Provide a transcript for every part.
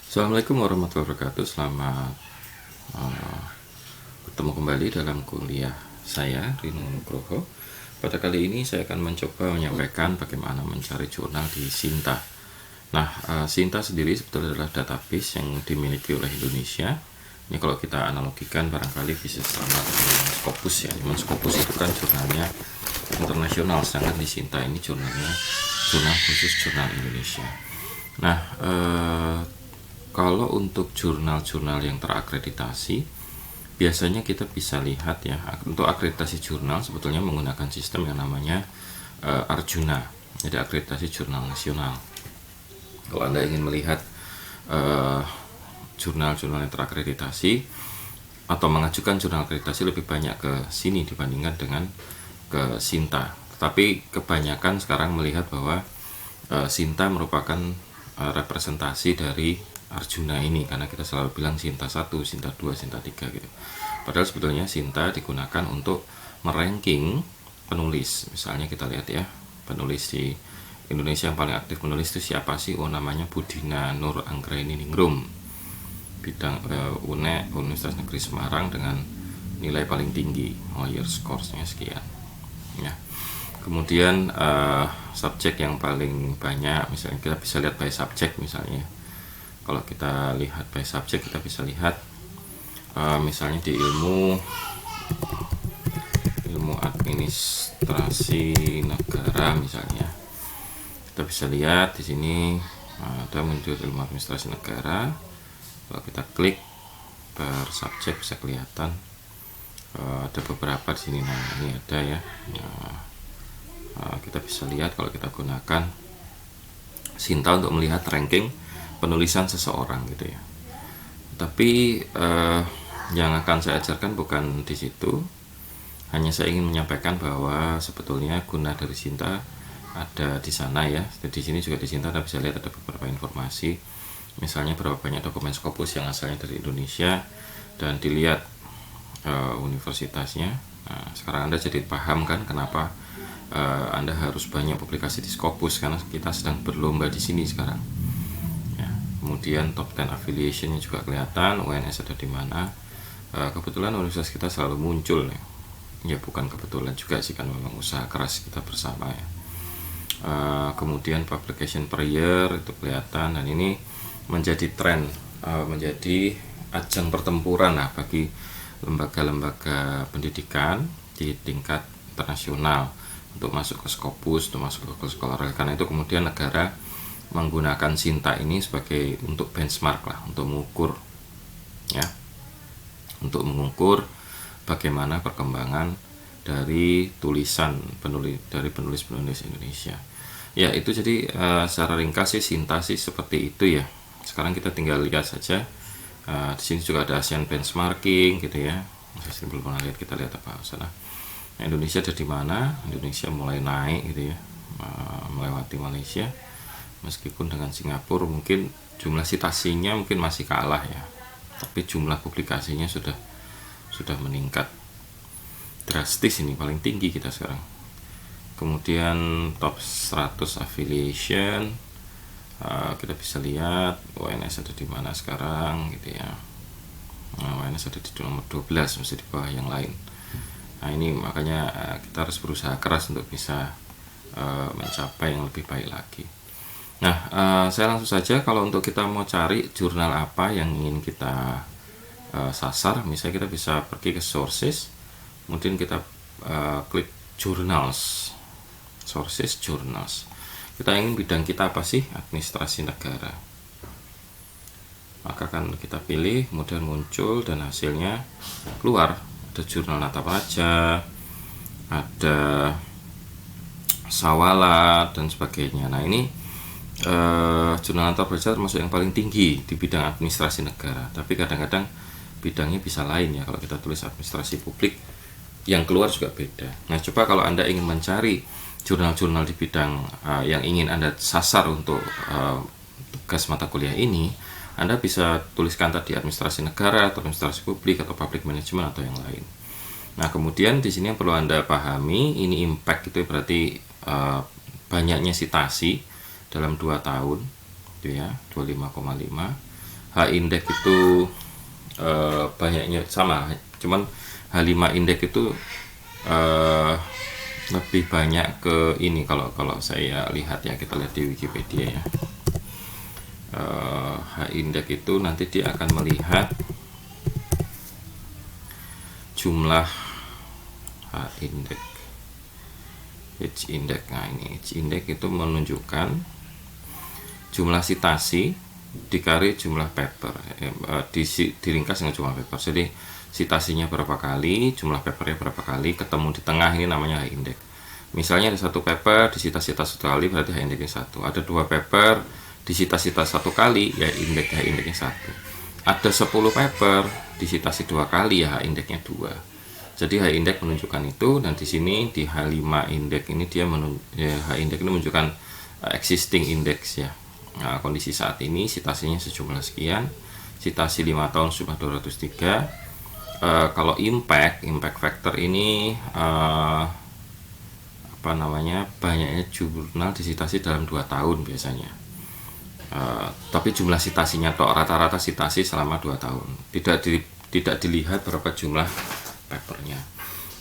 Assalamualaikum warahmatullahi wabarakatuh. Selamat bertemu kembali dalam kuliah saya, Rino Nugroho. Pada kali ini saya akan mencoba menyampaikan bagaimana mencari jurnal di Sinta. Nah, Sinta sendiri sebetulnya adalah database yang dimiliki oleh Indonesia. Ini kalau kita analogikan barangkali bisa sama dengan Scopus ya. Cuman Scopus itu kan jurnalnya internasional, sedangkan di Sinta ini jurnalnya jurnal khusus jurnal Indonesia. Nah, kalau untuk jurnal-jurnal yang terakreditasi, biasanya kita bisa lihat ya, untuk akreditasi jurnal sebetulnya menggunakan sistem yang namanya Arjuna, jadi akreditasi jurnal nasional. Kalau Anda ingin melihat jurnal-jurnal yang terakreditasi atau mengajukan jurnal akreditasi, lebih banyak ke sini dibandingkan dengan ke Sinta. Tetapi kebanyakan sekarang melihat bahwa Sinta merupakan representasi dari Arjuna ini, karena kita selalu bilang Sinta 1, Sinta 2, Sinta 3 gitu. Padahal sebetulnya Sinta digunakan untuk meranking penulis. Misalnya kita lihat ya, penulis di Indonesia yang paling aktif menulis itu siapa sih? Oh, namanya Budina Nur Anggraini Ningrum, bidang UNE, Universitas Negeri Semarang, dengan nilai paling tinggi, higher scoresnya sekian ya. Kemudian subjek yang paling banyak, misalnya kita bisa lihat by subject. Misalnya kalau kita lihat by subject, kita bisa lihat misalnya di ilmu administrasi negara, misalnya kita bisa lihat di sini ada muncul ilmu administrasi negara. Kalau kita klik per subjek bisa kelihatan ada beberapa di sini. Nah, ini ada ya. Kita bisa lihat kalau kita gunakan Sinta untuk melihat ranking penulisan seseorang gitu ya. Tapi yang akan saya ajarkan bukan di situ. Hanya saya ingin menyampaikan bahwa sebetulnya guna dari Sinta ada di sana ya. Di sini juga di Sinta Anda bisa lihat ada beberapa informasi. Misalnya berapa banyak dokumen Scopus yang asalnya dari Indonesia, dan dilihat universitasnya. Nah, sekarang Anda jadi paham kan kenapa Anda harus banyak publikasi di Scopus, karena kita sedang berlomba di sini sekarang. Kemudian top 10 affiliationnya juga kelihatan, UNS ada di mana. Kebetulan universitas kita selalu muncul ya, bukan kebetulan juga sih, kan memang usaha keras kita bersama ya. Kemudian publication per year itu kelihatan, dan ini menjadi tren, menjadi ajang pertempuran lah bagi lembaga-lembaga pendidikan di tingkat internasional untuk masuk ke Scopus, untuk masuk ke sekolah. Karena itu kemudian negara menggunakan Sinta ini sebagai untuk benchmark lah, untuk mengukur ya, untuk mengukur bagaimana perkembangan dari penulis-penulis Indonesia. Ya, itu jadi secara ringkas sih Sinta sih seperti itu ya. Sekarang kita tinggal lihat saja. Di sini juga ada ASEAN benchmarking gitu ya. Saya belum pernah lihat, kita lihat apa sana. Nah, Indonesia ada di mana? Indonesia mulai naik gitu ya, melewati Malaysia. Meskipun dengan Singapura mungkin jumlah citasinya mungkin masih kalah ya, tapi jumlah publikasinya sudah meningkat drastis. Ini paling tinggi kita sekarang. Kemudian top 100 affiliation, kita bisa lihat UNS ada di mana sekarang gitu ya. UNS ada di nomor 12, masih di bawah yang lain. Nah, ini makanya kita harus berusaha keras untuk bisa mencapai yang lebih baik lagi. Nah, saya langsung saja. Kalau untuk kita mau cari jurnal apa yang ingin kita sasar, misalnya kita bisa pergi ke sources, kemudian kita klik journals, sources, journals. Kita ingin bidang kita apa sih? Administrasi negara. Maka kan kita pilih, kemudian muncul dan hasilnya keluar. Ada jurnal Nata Praja, ada Sawala dan sebagainya. Nah, ini jurnal Nata Praja termasuk yang paling tinggi di bidang administrasi negara, tapi kadang-kadang bidangnya bisa lain ya. Kalau kita tulis administrasi publik, yang keluar juga beda. Nah, coba kalau Anda ingin mencari jurnal-jurnal di bidang yang ingin Anda sasar untuk tugas mata kuliah ini, Anda bisa tuliskan tadi administrasi negara atau administrasi publik atau public management atau yang lain. Nah, kemudian di sini yang perlu Anda pahami, ini impact itu berarti banyaknya citasi dalam 2 tahun gitu ya, 25,5. H-index itu banyaknya sama, cuman H5 index itu lebih banyak ke ini. Kalau saya lihat ya, kita lihat di Wikipedia ya. H-index itu nanti dia akan melihat jumlah H-index, H-index. Nah ini H-index itu menunjukkan jumlah citasi dikali jumlah paper, diringkas dengan jumlah paper. Jadi citasinya berapa kali, jumlah papernya berapa kali, ketemu di tengah, ini namanya H-index. Misalnya ada satu paper disita-sita satu kali, berarti H-indexnya 1. Ada 2 paper disita-sita 1 kali, ya H-indexnya 1. Ada 10 paper disitasi 2 kali, ya H-indexnya 2. Jadi H-index menunjukkan itu, dan di sini di H5 index ini dia H-index ini menunjukkan existing index ya. Nah, kondisi saat ini citasinya sejumlah sekian, citasi 5 tahun jumlah 203. Kalau impact factor ini apa namanya, banyaknya jurnal disitasi dalam 2 tahun biasanya. Tapi jumlah citasinya atau rata-rata citasi selama 2 tahun, tidak dilihat berapa jumlah papernya.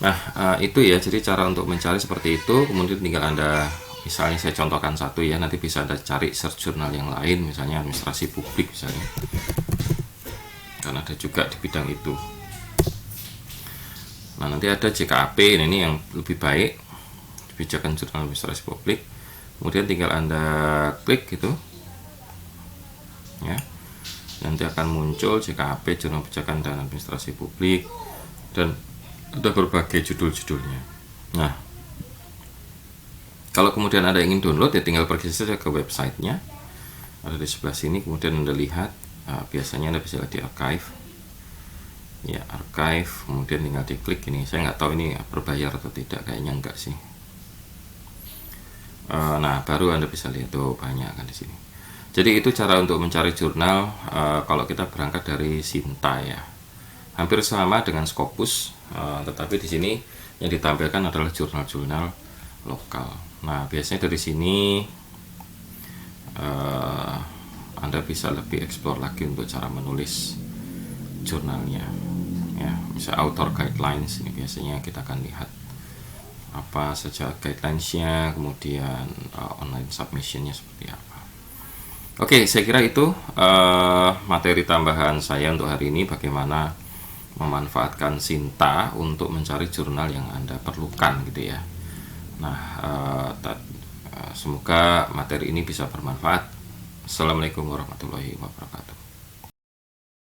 Nah itu ya, jadi cara untuk mencari seperti itu. Kemudian tinggal Anda, misalnya saya contohkan satu ya, nanti bisa Anda cari search jurnal yang lain, misalnya administrasi publik misalnya, karena ada juga di bidang itu. Nah nanti ada JKAP, ini yang lebih baik, kebijakan jurnal administrasi publik. Kemudian tinggal Anda klik gitu ya, nanti akan muncul JKAP, jurnal kebijakan dan administrasi publik, dan ada berbagai judul-judulnya. Nah kalau kemudian Anda ingin download, ya tinggal pergi saja ke websitenya, ada di sebelah sini. Kemudian Anda lihat, biasanya Anda bisa lihat di archive ya, archive, kemudian tinggal diklik ini. Saya nggak tahu ini berbayar atau tidak, kayaknya enggak sih. Nah baru Anda bisa lihat tuh banyak kan di sini. Jadi itu cara untuk mencari jurnal kalau kita berangkat dari Sinta ya. Hampir sama dengan Scopus, tetapi di sini yang ditampilkan adalah jurnal-jurnal lokal. Nah biasanya dari sini Anda bisa lebih explore lagi untuk cara menulis jurnalnya ya. Misal author guidelines, ini biasanya kita akan lihat apa saja guidelines-nya, kemudian online submission-nya seperti apa. Oke, saya kira itu materi tambahan saya untuk hari ini, bagaimana memanfaatkan Sinta untuk mencari jurnal yang Anda perlukan gitu ya. Nah semoga materi ini bisa bermanfaat. Assalamualaikum warahmatullahi wabarakatuh.